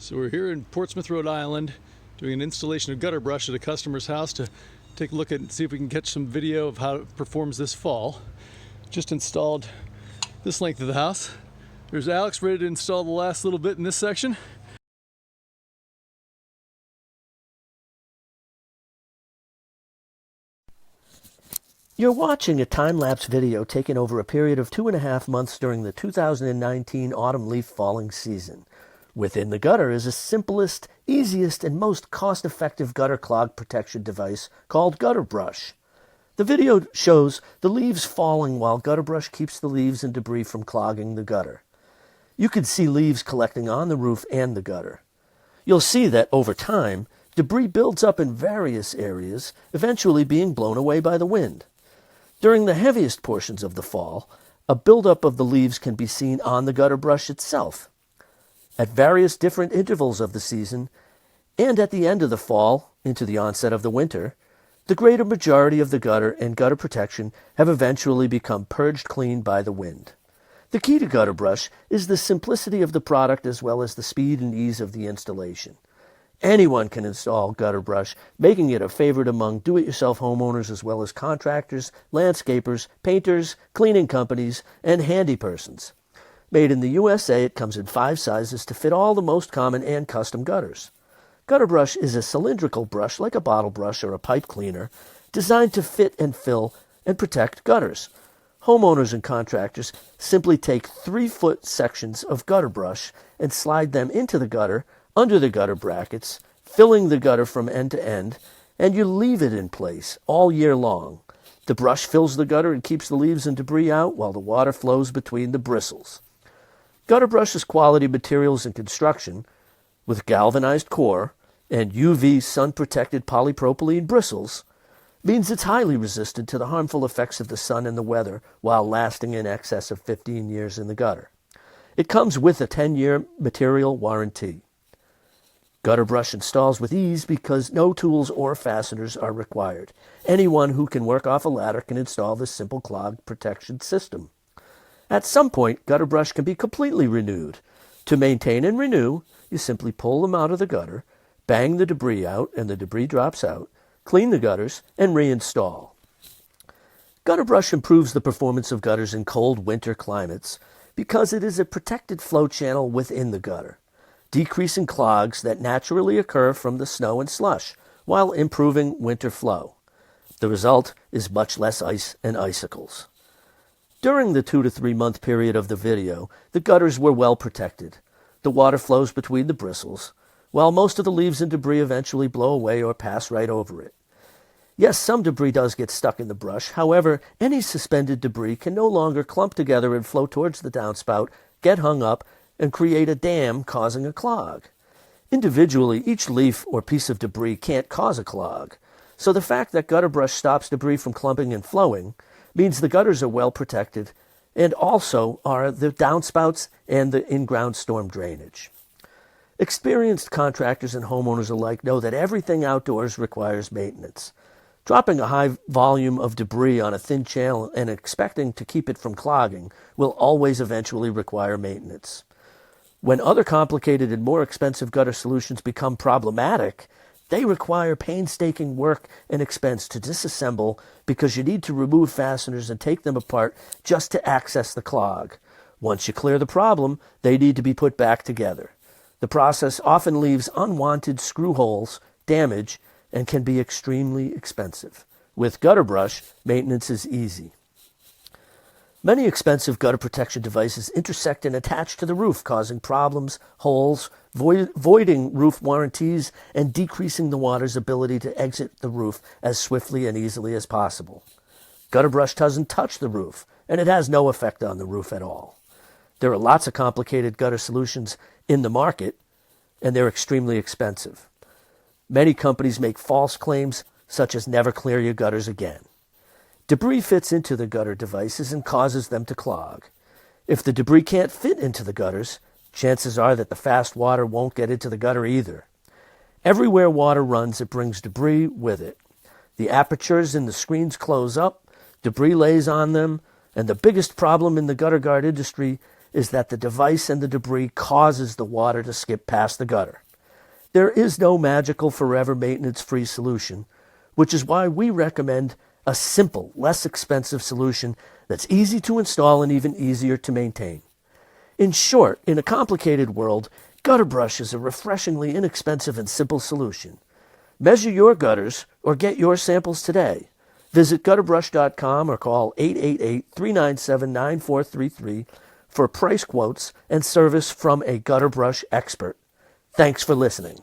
So we're here in Portsmouth, Rhode Island, doing an installation of GutterBrush at a customer's house to take a look at and see if we can catch some video of how it performs this fall. Just installed this length of the house. There's Alex ready to install the last little bit in this section. You're watching a time-lapse video taken over a period of 2.5 months during the 2019 autumn leaf falling season. Within the gutter is the simplest, easiest, and most cost-effective gutter clog protection device called GutterBrush. The video shows the leaves falling while GutterBrush keeps the leaves and debris from clogging the gutter. You can see leaves collecting on the roof and the gutter. You'll see that over time, debris builds up in various areas, eventually being blown away by the wind. During the heaviest portions of the fall, a buildup of the leaves can be seen on the GutterBrush itself. At various different intervals of the season, and at the end of the fall into the onset of the winter, the greater majority of the gutter and gutter protection have eventually become purged clean by the wind. The key to GutterBrush is the simplicity of the product as well as the speed and ease of the installation. Anyone can install GutterBrush, making it a favorite among do-it-yourself homeowners as well as contractors, landscapers, painters, cleaning companies, and handy persons. Made in the USA, it comes in 5 sizes to fit all the most common and custom gutters. GutterBrush is a cylindrical brush like a bottle brush or a pipe cleaner, designed to fit and fill and protect gutters. Homeowners and contractors simply take 3-foot sections of GutterBrush and slide them into the gutter, under the gutter brackets, filling the gutter from end to end, and you leave it in place all year long. The brush fills the gutter and keeps the leaves and debris out while the water flows between the bristles. GutterBrush's quality materials and construction, with galvanized core and UV sun-protected polypropylene bristles, means it's highly resistant to the harmful effects of the sun and the weather while lasting in excess of 15 years in the gutter. It comes with a 10-year material warranty. GutterBrush installs with ease because no tools or fasteners are required. Anyone who can work off a ladder can install this simple clog protection system. At some point, GutterBrush can be completely renewed. To maintain and renew, you simply pull them out of the gutter, bang the debris out, and the debris drops out, clean the gutters, and reinstall. GutterBrush improves the performance of gutters in cold winter climates because it is a protected flow channel within the gutter, decreasing clogs that naturally occur from the snow and slush while improving winter flow. The result is much less ice and icicles. During the 2 to 3 month period of the video, the gutters were well protected. The water flows between the bristles, while most of the leaves and debris eventually blow away or pass right over it. Yes, some debris does get stuck in the brush. However, any suspended debris can no longer clump together and flow towards the downspout, get hung up, and create a dam causing a clog. Individually, each leaf or piece of debris can't cause a clog, so the fact that GutterBrush stops debris from clumping and flowing means the gutters are well protected, and also are the downspouts and the in-ground storm drainage. Experienced contractors and homeowners alike know that everything outdoors requires maintenance. Dropping a high volume of debris on a thin channel and expecting to keep it from clogging will always eventually require maintenance. When other complicated and more expensive gutter solutions become problematic, they require painstaking work and expense to disassemble because you need to remove fasteners and take them apart just to access the clog. Once you clear the problem, they need to be put back together. The process often leaves unwanted screw holes, damage, and can be extremely expensive. With GutterBrush, maintenance is easy. Many expensive gutter protection devices intersect and attach to the roof, causing problems, holes, voiding roof warranties, and decreasing the water's ability to exit the roof as swiftly and easily as possible. GutterBrush doesn't touch the roof, and it has no effect on the roof at all. There are lots of complicated gutter solutions in the market, and they're extremely expensive. Many companies make false claims, such as never clear your gutters again. Debris fits into the gutter devices and causes them to clog. If the debris can't fit into the gutters, chances are that the fast water won't get into the gutter either. Everywhere water runs, it brings debris with it. The apertures in the screens close up, debris lays on them, and the biggest problem in the gutter guard industry is that the device and the debris causes the water to skip past the gutter. There is no magical forever maintenance-free solution, which is why we recommend a simple, less expensive solution that's easy to install and even easier to maintain. In short, in a complicated world, GutterBrush is a refreshingly inexpensive and simple solution. Measure your gutters or get your samples today. Visit GutterBrush.com or call 888-397-9433 for price quotes and service from a GutterBrush expert. Thanks for listening.